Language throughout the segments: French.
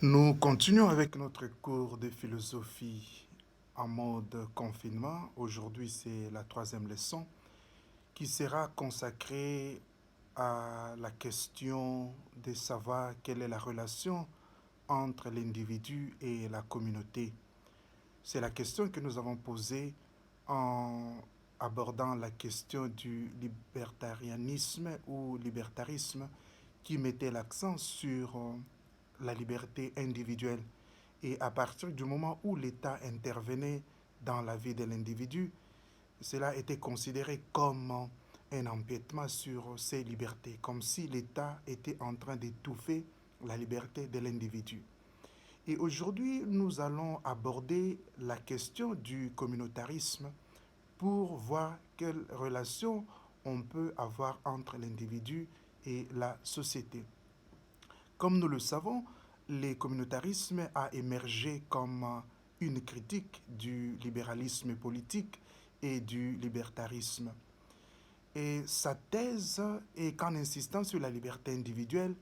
Nous continuons avec notre cours de philosophie en mode confinement. Aujourd'hui, c'est la troisième leçon qui sera consacrée à la question de savoir quelle est la relation entre l'individu et la communauté. C'est la question que nous avons posée en abordant la question du libertarianisme ou libertarisme qui mettait l'accent sur la liberté individuelle. Et à partir du moment où l'État intervenait dans la vie de l'individu, cela était considéré comme un empiètement sur ses libertés, comme si l'État était en train d'étouffer la liberté de l'individu. Et aujourd'hui, nous allons aborder la question du communautarisme pour voir quelle relation on peut avoir entre l'individu et la société. Comme nous le savons, le communautarisme a émergé comme une critique du libéralisme politique et du libertarisme. Et sa thèse est qu'en insistant sur la liberté individuelle,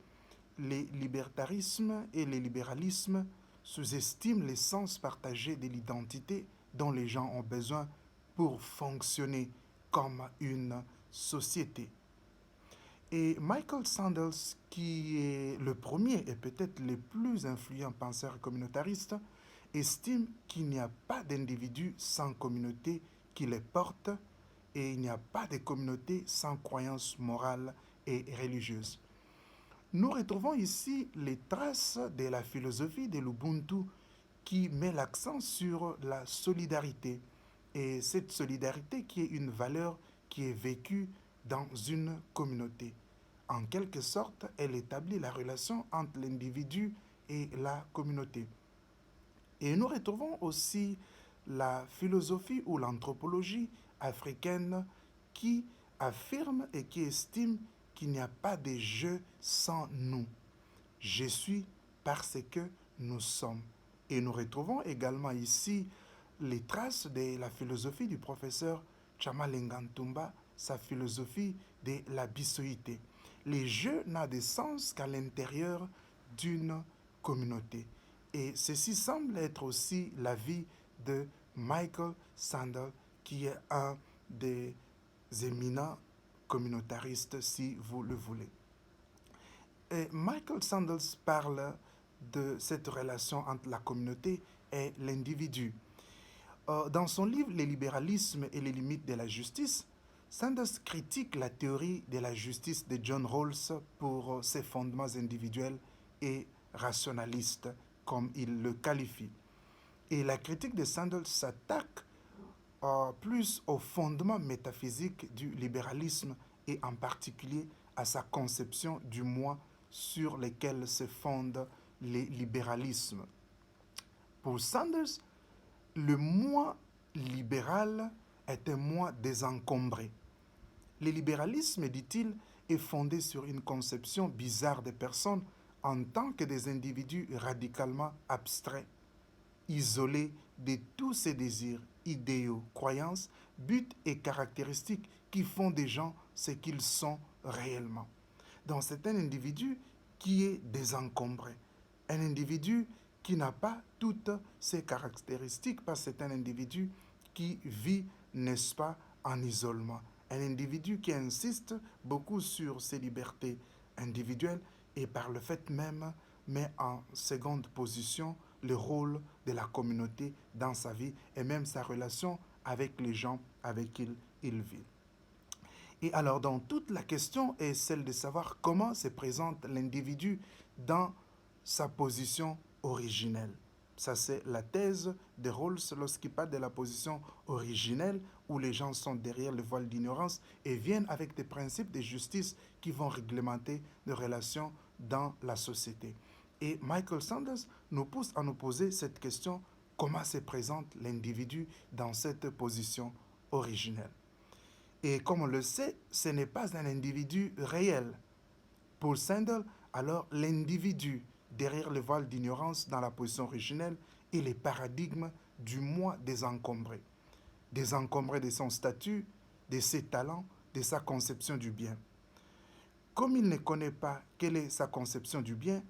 les libertarismes et les libéralismes sous-estiment l'essence partagée de l'identité dont les gens ont besoin pour fonctionner comme une société. Et Michael Sandels, qui est le premier et peut-être le plus influent penseur communautariste, estime qu'il n'y a pas d'individu sans communauté qui les porte et il n'y a pas de communauté sans croyances morales et religieuses. Nous retrouvons ici les traces de la philosophie de l'Ubuntu qui met l'accent sur la solidarité. Et cette solidarité qui est une valeur qui est vécue dans une communauté. En quelque sorte, elle établit la relation entre l'individu et la communauté. Et nous retrouvons aussi la philosophie ou l'anthropologie africaine qui affirme et qui estime qu'il n'y a pas de je sans nous. Je suis parce que nous sommes. Et nous retrouvons également ici les traces de la philosophie du professeur Tchamalanga Ntumba, sa philosophie de la bissoïté. Les jeux n'ont de sens qu'à l'intérieur d'une communauté. Et ceci semble être aussi l'avis de Michael Sandel, qui est un des éminents communautaristes, si vous le voulez. Et Michael Sandels parle de cette relation entre la communauté et l'individu. Dans son livre Les libéralismes et les limites de la justice, Sanders critique la théorie de la justice de John Rawls pour ses fondements individuels et rationalistes, comme il le qualifie. Et la critique de Sanders s'attaque plus aux fondements métaphysiques du libéralisme et en particulier à sa conception du moi sur lesquels se fonde les libéralismes. Pour Sanders, le moi libéral est un moi désencombré. Le libéralisme, dit-il, est fondé sur une conception bizarre des personnes en tant que des individus radicalement abstraits, isolés de tous ces désirs, idéaux, croyances, buts et caractéristiques qui font des gens ce qu'ils sont réellement. Donc c'est un individu qui est désencombré, un individu qui n'a pas toutes ces caractéristiques parce que c'est un individu qui vit, n'est-ce pas, en isolement. Un individu qui insiste beaucoup sur ses libertés individuelles et par le fait même met en seconde position le rôle de la communauté dans sa vie et même sa relation avec les gens avec qui il vit. Et alors, donc, toute la question est celle de savoir comment se présente l'individu dans sa position originelle. Ça, c'est la thèse de Rawls lorsqu'il parle de la position originelle où les gens sont derrière le voile d'ignorance et viennent avec des principes de justice qui vont réglementer les relations dans la société. Et Michael Sanders nous pousse à nous poser cette question, comment se présente l'individu dans cette position originelle. Et comme on le sait, ce n'est pas un individu réel. Pour Sandel, alors l'individu derrière le voile d'ignorance dans la position originelle est le paradigme du moi désencombré. Désencombré de son statut, de ses talents, de sa conception du bien. Comme il ne connaît pas quelle est sa conception du bien,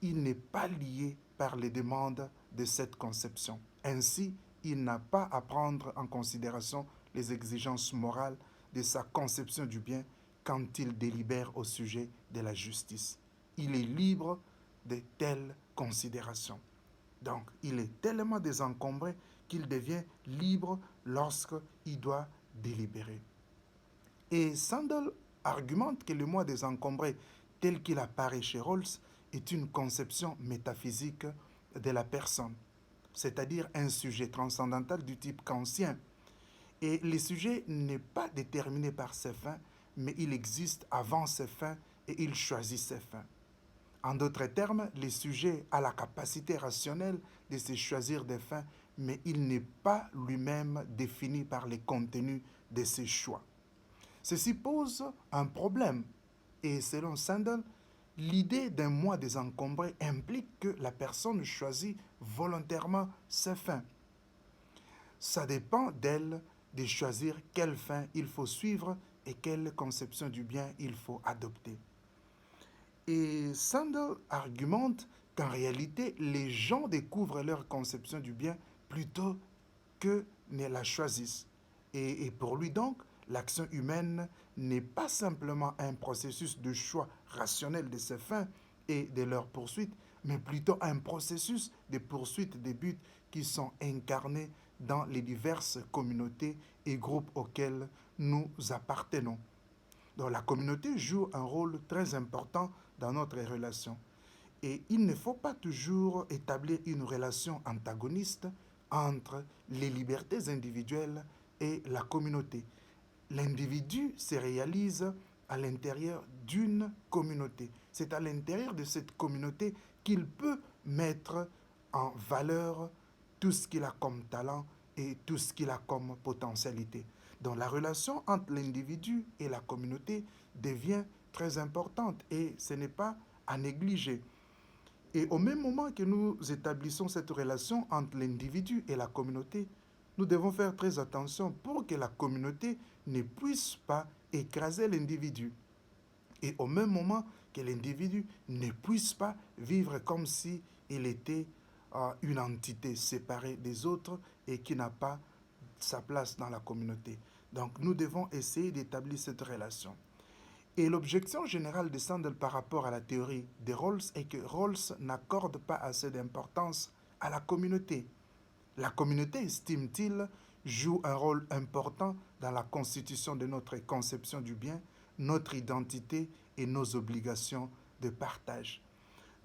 il n'est pas lié par les demandes de cette conception. Ainsi, il n'a pas à prendre en considération les exigences morales de sa conception du bien quand il délibère au sujet de la justice. Il est libre de telles considérations. Donc, il est tellement désencombré qu'il devient libre lorsqu'il doit délibérer. Et Sandel argumente que le moi désencombré tel qu'il apparaît chez Rawls est une conception métaphysique de la personne, c'est-à-dire un sujet transcendantal du type kantien. Et le sujet n'est pas déterminé par ses fins, mais il existe avant ses fins et il choisit ses fins. En d'autres termes, le sujet a la capacité rationnelle de se choisir des fins, mais il n'est pas lui-même défini par les contenus de ses choix. Ceci pose un problème, et selon Sandel, l'idée d'un moi désencombré implique que la personne choisit volontairement ses fins. Ça dépend d'elle de choisir quelle fin il faut suivre et quelle conception du bien il faut adopter. Et Sandel argumente qu'en réalité, les gens découvrent leur conception du bien plutôt que ne la choisissent. Et pour lui donc, l'action humaine n'est pas simplement un processus de choix rationnel de ses fins et de leur poursuite, mais plutôt un processus de poursuite des buts qui sont incarnés dans les diverses communautés et groupes auxquels nous appartenons. Donc la communauté joue un rôle très important dans notre relation. Et il ne faut pas toujours établir une relation antagoniste entre les libertés individuelles et la communauté. L'individu se réalise à l'intérieur d'une communauté. C'est à l'intérieur de cette communauté qu'il peut mettre en valeur tout ce qu'il a comme talent et tout ce qu'il a comme potentialité. Donc la relation entre l'individu et la communauté devient très importante et ce n'est pas à négliger. Et au même moment que nous établissons cette relation entre l'individu et la communauté, nous devons faire très attention pour que la communauté ne puisse pas écraser l'individu. Et au même moment que l'individu ne puisse pas vivre comme si il était une entité séparée des autres et qui n'a pas sa place dans la communauté. Donc nous devons essayer d'établir cette relation. Et l'objection générale de Sandel par rapport à la théorie de Rawls est que Rawls n'accorde pas assez d'importance à la communauté. La communauté, estime-t-il, joue un rôle important dans la constitution de notre conception du bien, notre identité et nos obligations de partage.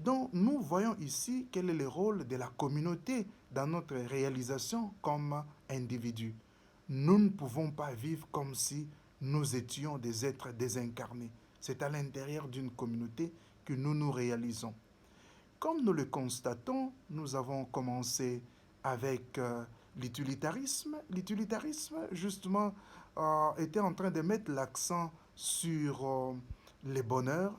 Donc nous voyons ici quel est le rôle de la communauté dans notre réalisation comme individu. Nous ne pouvons pas vivre comme si nous étions des êtres désincarnés. C'est à l'intérieur d'une communauté que nous nous réalisons. Comme nous le constatons, nous avons commencé avec l'utilitarisme. L'utilitarisme, justement, était en train de mettre l'accent sur le bonheur.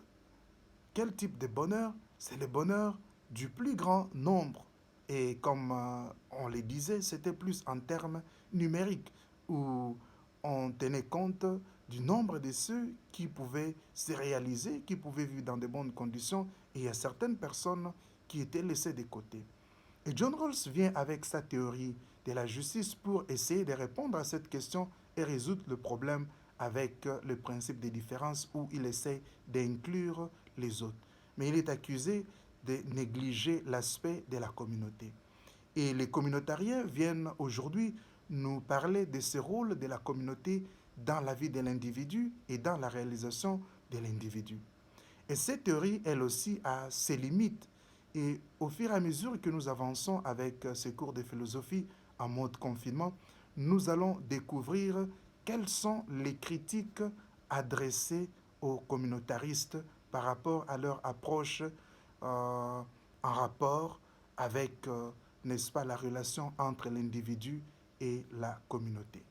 Quel type de bonheur? C'est le bonheur du plus grand nombre. Et comme on le disait, c'était plus en termes numériques, où on tenait compte du nombre de ceux qui pouvaient se réaliser, qui pouvaient vivre dans de bonnes conditions, et il y a certaines personnes qui étaient laissées de côté. Et John Rawls vient avec sa théorie de la justice pour essayer de répondre à cette question et résoudre le problème avec le principe des différences où il essaie d'inclure les autres. Mais il est accusé de négliger l'aspect de la communauté. Et les communautariens viennent aujourd'hui nous parler de ce rôle de la communauté dans la vie de l'individu et dans la réalisation de l'individu. Et cette théorie, elle aussi, a ses limites. Et au fur et à mesure que nous avançons avec ces cours de philosophie en mode confinement, nous allons découvrir quelles sont les critiques adressées aux communautaristes par rapport à leur approche en rapport avec, n'est-ce pas, la relation entre l'individu et la communauté.